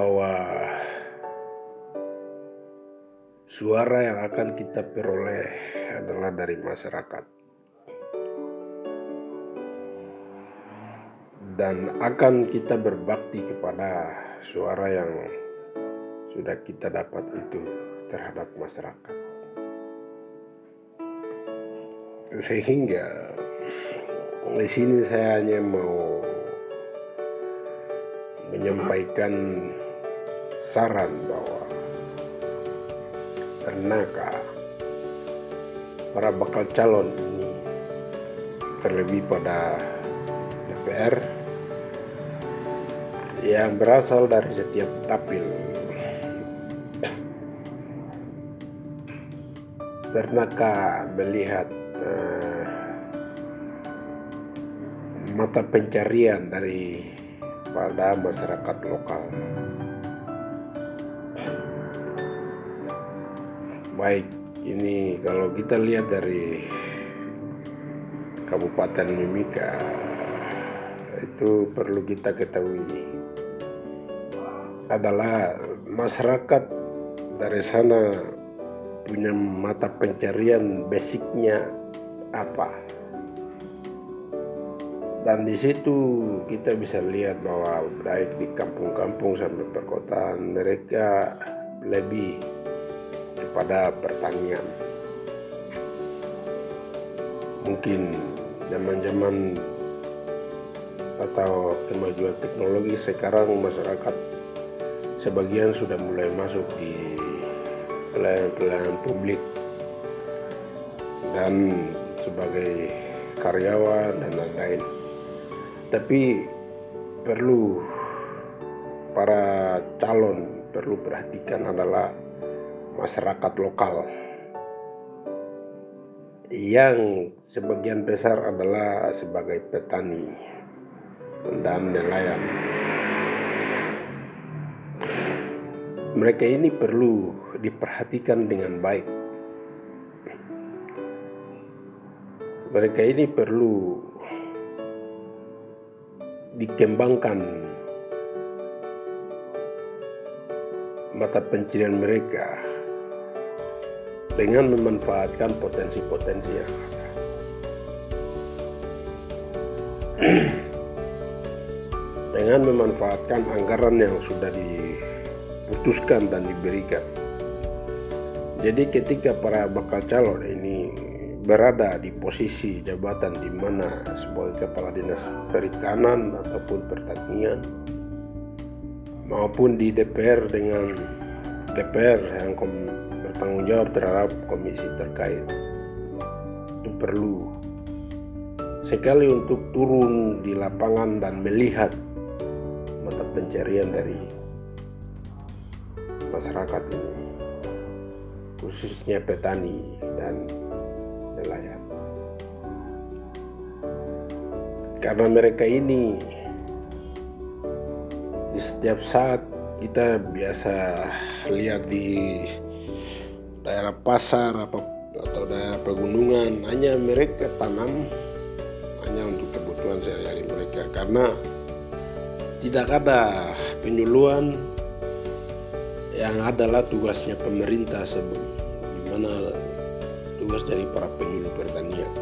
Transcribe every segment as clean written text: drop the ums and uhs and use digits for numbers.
bahwa suara yang akan kita peroleh adalah dari masyarakat, dan akan kita berbakti kepada suara yang sudah kita dapat itu terhadap masyarakat. Sehingga di sini saya hanya mau menyampaikan saran bahwa pernahkah para bakal calon ini, terlebih pada DPR yang berasal dari setiap dapil, pernahkah melihat mata pencarian pada masyarakat lokal, baik ini kalau kita lihat dari Kabupaten Mimika, itu perlu kita ketahui adalah masyarakat dari sana punya mata pencarian basicnya apa. Dan di situ kita bisa lihat bahwa baik di kampung-kampung sampai perkotaan, mereka lebih kepada pertanian. Mungkin zaman-zaman atau kemajuan teknologi sekarang, masyarakat sebagian sudah mulai masuk di pelayanan publik dan sebagai karyawan dan lain-lain. Tapi perlu para calon perlu perhatikan adalah masyarakat lokal yang sebagian besar adalah sebagai petani dan nelayan. Mereka ini perlu diperhatikan dengan baik. Mereka ini perlu dikembangkan mata pencarian mereka dengan memanfaatkan potensi-potensi yang ada. Dengan memanfaatkan anggaran yang sudah diputuskan dan diberikan. Jadi ketika para bakal calon ini berada di posisi jabatan di mana sebagai kepala dinas perikanan ataupun pertanian, maupun di DPR dengan DPR yang bertanggung jawab terhadap komisi terkait, itu perlu sekali untuk turun di lapangan dan melihat mata pencarian dari masyarakat ini, khususnya petani dan nelayan. Karena mereka ini di setiap saat kita biasa lihat di daerah pasar atau daerah pegunungan, hanya mereka tanam hanya untuk kebutuhan sehari-hari mereka, karena tidak ada penyuluhan yang adalah tugasnya pemerintah, di mana tugas dari para penyuluh pertanian,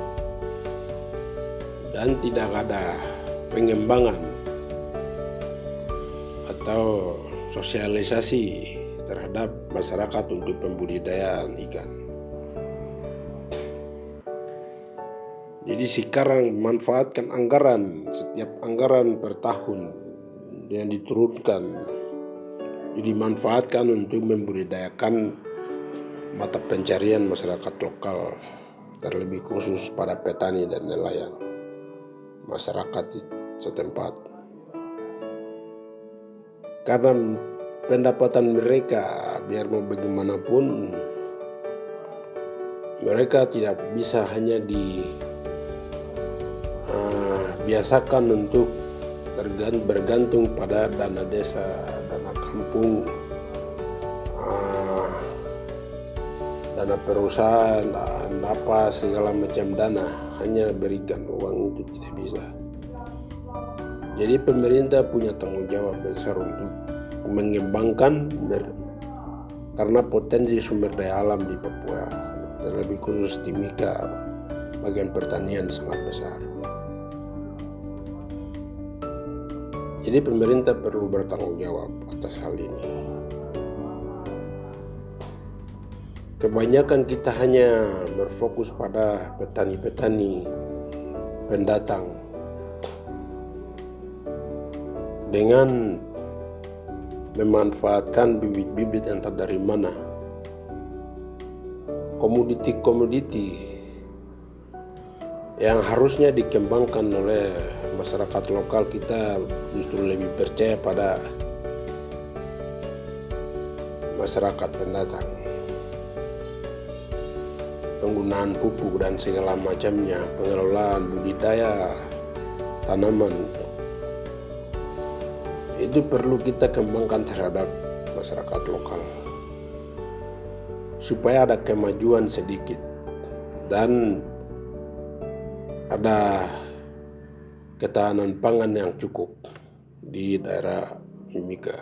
dan tidak ada pengembangan atau sosialisasi terhadap masyarakat untuk pembudidayaan ikan. Jadi sekarang memanfaatkan setiap anggaran per tahun yang diturunkan, dimanfaatkan untuk membudidayakan mata pencarian masyarakat lokal, terlebih khusus pada petani dan nelayan masyarakat setempat. Karena pendapatan mereka biar mau bagaimanapun, mereka tidak bisa hanya biasakan untuk bergantung pada dana desa, dana kampung, dana perusahaan, apa segala macam dana, hanya berikan uang itu tidak bisa. Jadi pemerintah punya tanggung jawab besar untuk mengembangkan karena potensi sumber daya alam di Papua, terlebih khusus Timika, bagian pertanian sangat besar. Jadi pemerintah perlu bertanggung jawab atas hal ini. Kebanyakan kita hanya berfokus pada petani-petani pendatang dengan memanfaatkan bibit-bibit entah dari mana. Komoditi-komoditi yang harusnya dikembangkan oleh masyarakat lokal, kita justru lebih percaya pada masyarakat pendatang. Penggunaan pupuk dan segala macamnya, pengelolaan budidaya tanaman, itu perlu kita kembangkan terhadap masyarakat lokal supaya ada kemajuan sedikit dan ada ketahanan pangan yang cukup di daerah Mimika.